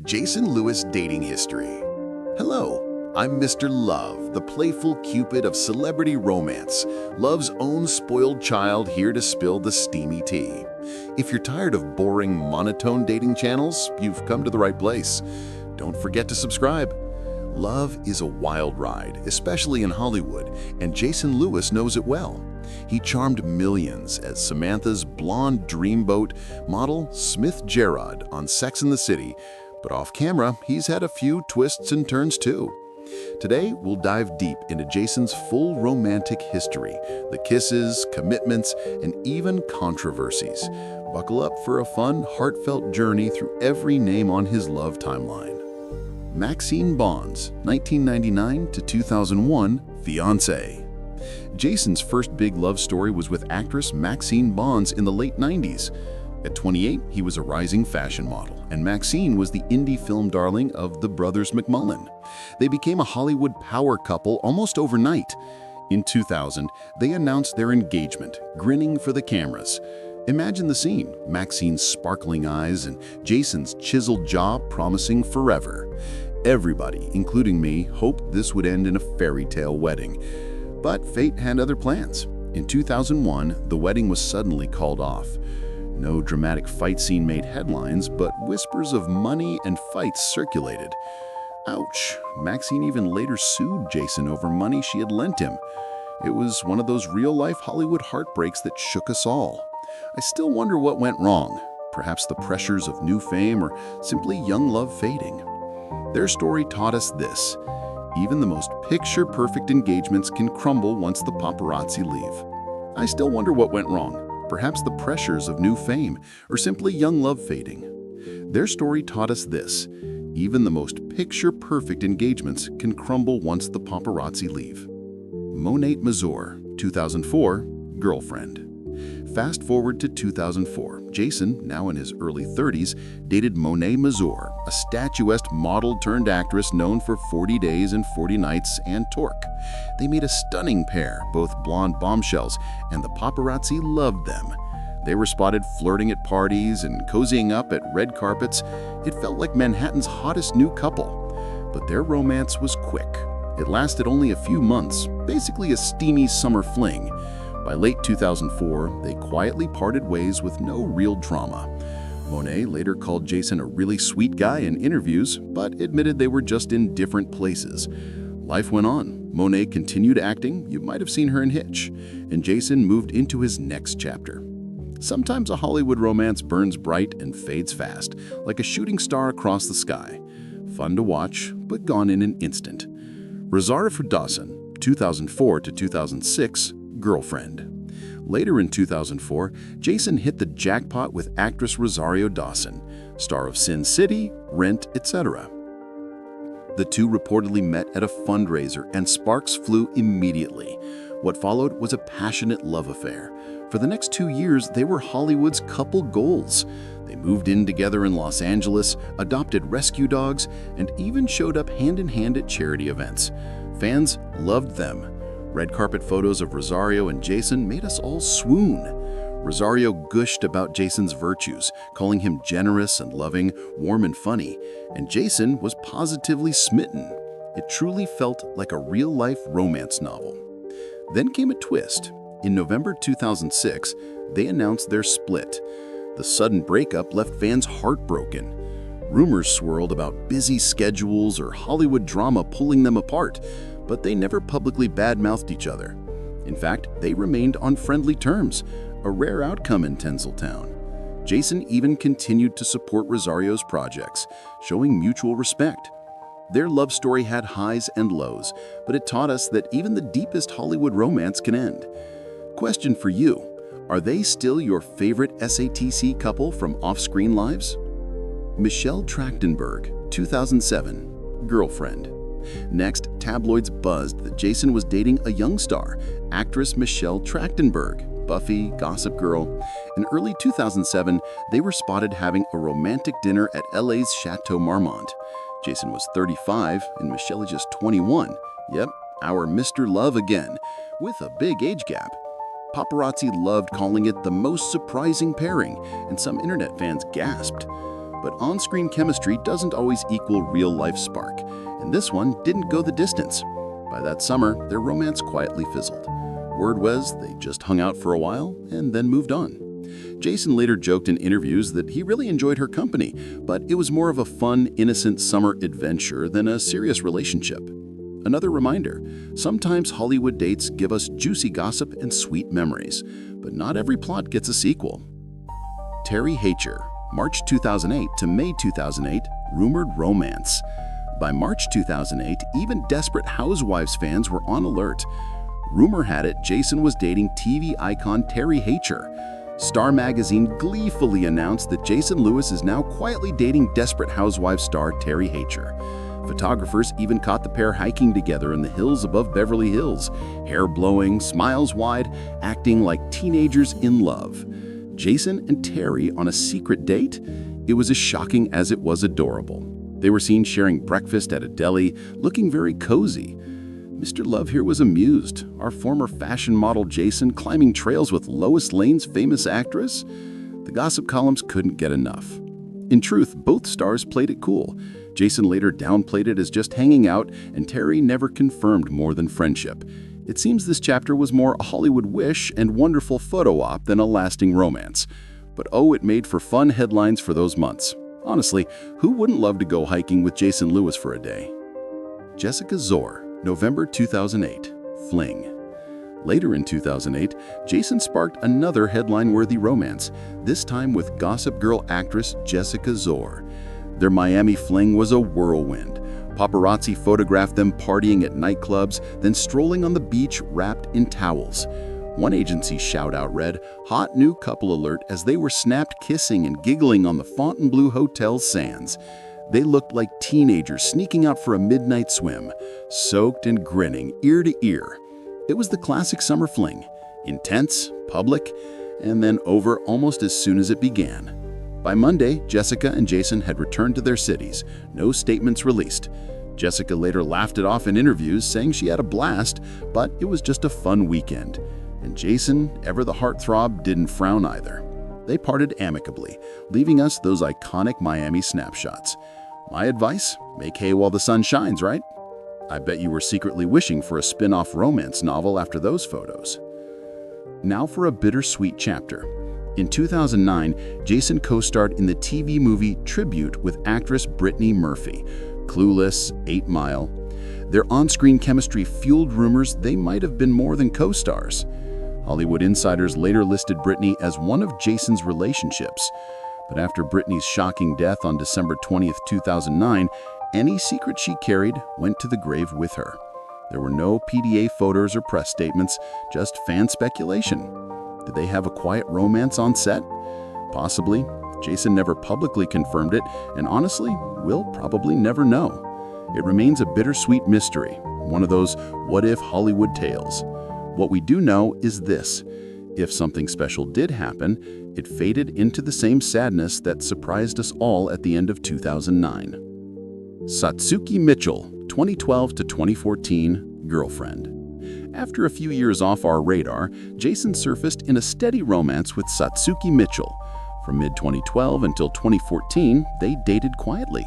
Jason Lewis dating history. Hello, I'm Mr. Love, the playful Cupid of celebrity romance, love's own spoiled child here to spill the steamy tea. If you're tired of boring, monotone dating channels, you've come to the right place. Don't forget to subscribe. Love is a wild ride, especially in Hollywood, and Jason Lewis knows it well. He charmed millions as Samantha's blonde dreamboat model Smith Jerrod on Sex and the City, but off camera, he's had a few twists and turns too. Today, we'll dive deep into Jason's full romantic history, the kisses, commitments, and even controversies. Buckle up for a fun, heartfelt journey through every name on his love timeline. Maxine Bahns, 1999 to 2001, Fiancée. Jason's first big love story was with actress Maxine Bahns in the late 90s. At 28, he was a rising fashion model, and Maxine was the indie film darling of the brothers McMullen. They became a Hollywood power couple almost overnight. In 2000, they announced their engagement, grinning for the cameras. Imagine the scene, Maxine's sparkling eyes and Jason's chiseled jaw promising forever. Everybody, including me, hoped this would end in a fairy tale wedding. But fate had other plans. In 2001, the wedding was suddenly called off. No dramatic fight scene made headlines, but whispers of money and fights circulated. Ouch, Maxine even later sued Jason over money she had lent him. It was one of those real-life Hollywood heartbreaks that shook us all. I still wonder what went wrong. Perhaps the pressures of new fame or simply young love fading. Their story taught us this: even the most picture-perfect engagements can crumble once the paparazzi leave. I still wonder what went wrong. Perhaps the pressures of new fame, or simply young love fading. Their story taught us this: even the most picture-perfect engagements can crumble once the paparazzi leave. Monet Mazur, 2004, girlfriend. Fast forward to 2004, Jason, now in his early 30s, dated Monet Mazur, a statuesque model-turned-actress known for 40 Days and 40 Nights and Torque. They made a stunning pair, both blonde bombshells, and the paparazzi loved them. They were spotted flirting at parties and cozying up at red carpets. It felt like Manhattan's hottest new couple. But their romance was quick. It lasted only a few months, basically a steamy summer fling. By late 2004, they quietly parted ways with no real drama. Monet later called Jason a really sweet guy in interviews, but admitted they were just in different places. Life went on. Monet continued acting, you might have seen her in Hitch, and Jason moved into his next chapter. Sometimes a Hollywood romance burns bright and fades fast, like a shooting star across the sky. Fun to watch, but gone in an instant. Rosario Dawson, 2004 to 2006, girlfriend. Later in 2004, Jason hit the jackpot with actress Rosario Dawson, star of Sin City, Rent, etc. The two reportedly met at a fundraiser and sparks flew immediately. What followed was a passionate love affair. For the next 2 years, they were Hollywood's couple goals. They moved in together in Los Angeles, adopted rescue dogs, and even showed up hand-in-hand at charity events. Fans loved them. Red carpet photos of Rosario and Jason made us all swoon. Rosario gushed about Jason's virtues, calling him generous and loving, warm and funny, and Jason was positively smitten. It truly felt like a real-life romance novel. Then came a twist. In November 2006, they announced their split. The sudden breakup left fans heartbroken. Rumors swirled about busy schedules or Hollywood drama pulling them apart, but they never publicly badmouthed each other. In fact, they remained on friendly terms, a rare outcome in Tinseltown. Jason even continued to support Rosario's projects, showing mutual respect. Their love story had highs and lows, but it taught us that even the deepest Hollywood romance can end. Question for you: are they still your favorite SATC couple from off-screen lives? Michelle Trachtenberg, 2007, girlfriend. Next, tabloids buzzed that Jason was dating a young star, actress Michelle Trachtenberg, Buffy, Gossip Girl. In early 2007, they were spotted having a romantic dinner at LA's Chateau Marmont. Jason was 35 and Michelle just 21. Yep, our Mr. Love again, with a big age gap. Paparazzi loved calling it the most surprising pairing, and some internet fans gasped. But on-screen chemistry doesn't always equal real-life spark, and this one didn't go the distance. By that summer, their romance quietly fizzled. Word was they just hung out for a while and then moved on. Jason later joked in interviews that he really enjoyed her company, but it was more of a fun, innocent summer adventure than a serious relationship. Another reminder, sometimes Hollywood dates give us juicy gossip and sweet memories, but not every plot gets a sequel. Teri Hatcher, March 2008 to May 2008, rumored romance. By March 2008, even Desperate Housewives fans were on alert. Rumor had it Jason was dating TV icon Teri Hatcher. Star magazine gleefully announced that Jason Lewis is now quietly dating Desperate Housewives star Teri Hatcher. Photographers even caught the pair hiking together in the hills above Beverly Hills, hair blowing, smiles wide, acting like teenagers in love. Jason and Teri on a secret date? It was as shocking as it was adorable. They were seen sharing breakfast at a deli, looking very cozy. Mr. Love here was amused. Our former fashion model Jason climbing trails with Lois Lane's famous actress? The gossip columns couldn't get enough. In truth, both stars played it cool. Jason later downplayed it as just hanging out, and Teri never confirmed more than friendship. It seems this chapter was more a Hollywood wish and wonderful photo op than a lasting romance. But oh, it made for fun headlines for those months. Honestly, who wouldn't love to go hiking with Jason Lewis for a day? Jessica Szohr, November 2008, Fling. Later in 2008, Jason sparked another headline-worthy romance, this time with Gossip Girl actress Jessica Szohr. Their Miami fling was a whirlwind. Paparazzi photographed them partying at nightclubs, then strolling on the beach wrapped in towels. One agency shout-out read, "Hot new couple alert," as they were snapped kissing and giggling on the Fontainebleau Hotel's sands. They looked like teenagers sneaking out for a midnight swim, soaked and grinning ear to ear. It was the classic summer fling, intense, public, and then over almost as soon as it began. By Monday, Jessica and Jason had returned to their cities, no statements released. Jessica later laughed it off in interviews, saying she had a blast, but it was just a fun weekend. And Jason, ever the heartthrob, didn't frown either. They parted amicably, leaving us those iconic Miami snapshots. My advice? Make hay while the sun shines, right? I bet you were secretly wishing for a spin-off romance novel after those photos. Now for a bittersweet chapter. In 2009, Jason co-starred in the TV movie Tribute with actress Brittany Murphy. Clueless, 8 Mile. Their on-screen chemistry fueled rumors they might have been more than co-stars. Hollywood insiders later listed Brittany as one of Jason's relationships. But after Brittany's shocking death on December 20th, 2009, any secret she carried went to the grave with her. There were no PDA photos or press statements, just fan speculation. Did they have a quiet romance on set? Possibly. Jason never publicly confirmed it, and honestly, we'll probably never know. It remains a bittersweet mystery, one of those what-if Hollywood tales. What we do know is this: if something special did happen, it faded into the same sadness that surprised us all at the end of 2009. Satsuki Mitchell, 2012 to 2014, girlfriend. After a few years off our radar, Jason surfaced in a steady romance with Satsuki Mitchell. From mid-2012 until 2014, they dated quietly.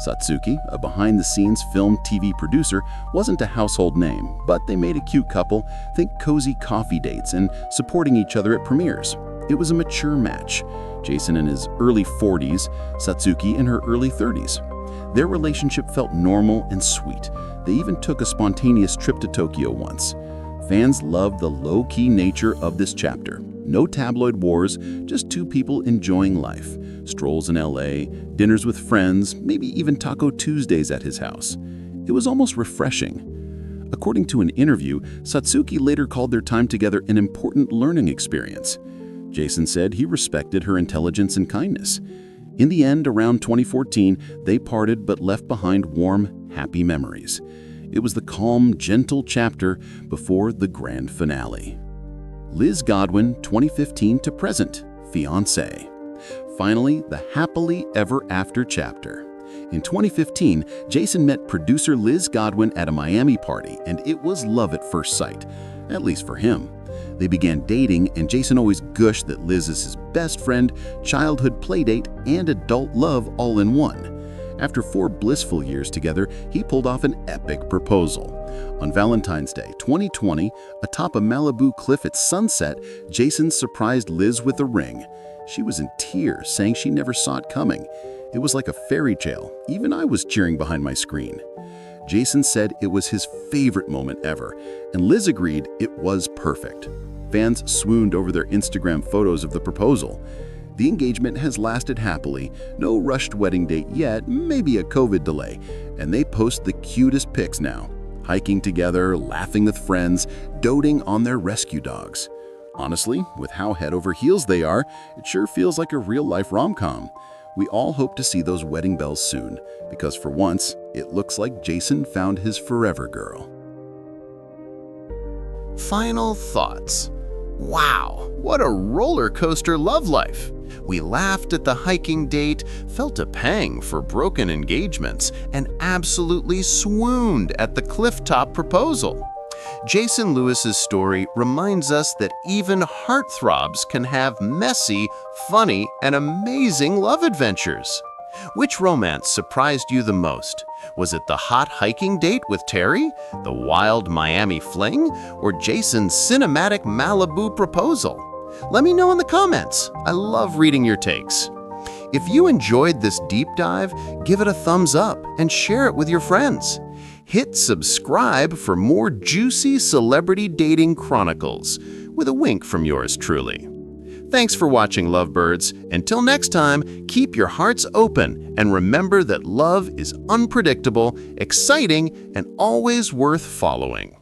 Satsuki, a behind-the-scenes film TV producer, wasn't a household name, but they made a cute couple, think cozy coffee dates and supporting each other at premieres. It was a mature match. Jason in his early 40s, Satsuki in her early 30s. Their relationship felt normal and sweet. They even took a spontaneous trip to Tokyo once. Fans loved the low-key nature of this chapter. No tabloid wars, just two people enjoying life. Strolls in LA, dinners with friends, maybe even Taco Tuesdays at his house. It was almost refreshing. According to an interview, Satsuki later called their time together an important learning experience. Jason said he respected her intelligence and kindness. In the end, around 2014, they parted but left behind warm, happy memories. It was the calm, gentle chapter before the grand finale. Liz Godwin, 2015 to present, Fiancée. Finally, the happily ever after chapter. In 2015, Jason met producer Liz Godwin at a Miami party, and it was love at first sight, at least for him. They began dating, and Jason always gushed that Liz is his best friend, childhood playdate, and adult love all in one. After 4 blissful years together, he pulled off an epic proposal. On Valentine's Day 2020, atop a Malibu cliff at sunset, Jason surprised Liz with a ring. She was in tears, saying she never saw it coming. It was like a fairy tale. Even I was cheering behind my screen. Jason said it was his favorite moment ever, and Liz agreed it was perfect. Fans swooned over their Instagram photos of the proposal. The engagement has lasted happily, no rushed wedding date yet, maybe a COVID delay, and they post the cutest pics now, hiking together, laughing with friends, doting on their rescue dogs. Honestly, with how head over heels they are, it sure feels like a real-life rom-com. We all hope to see those wedding bells soon, because for once, it looks like Jason found his forever girl. Final thoughts. Wow, what a roller coaster love life! We laughed at the hiking date, felt a pang for broken engagements, and absolutely swooned at the clifftop proposal. Jason Lewis's story reminds us that even heartthrobs can have messy, funny, and amazing love adventures. Which romance surprised you the most? Was it the hot hiking date with Teri, the wild Miami fling, or Jason's cinematic Malibu proposal? Let me know in the comments. I love reading your takes. If you enjoyed this deep dive, give it a thumbs up and share it with your friends. Hit subscribe for more juicy celebrity dating chronicles, with a wink from yours truly. Thanks for watching, lovebirds. Until next time, keep your hearts open and remember that love is unpredictable, exciting, and always worth following.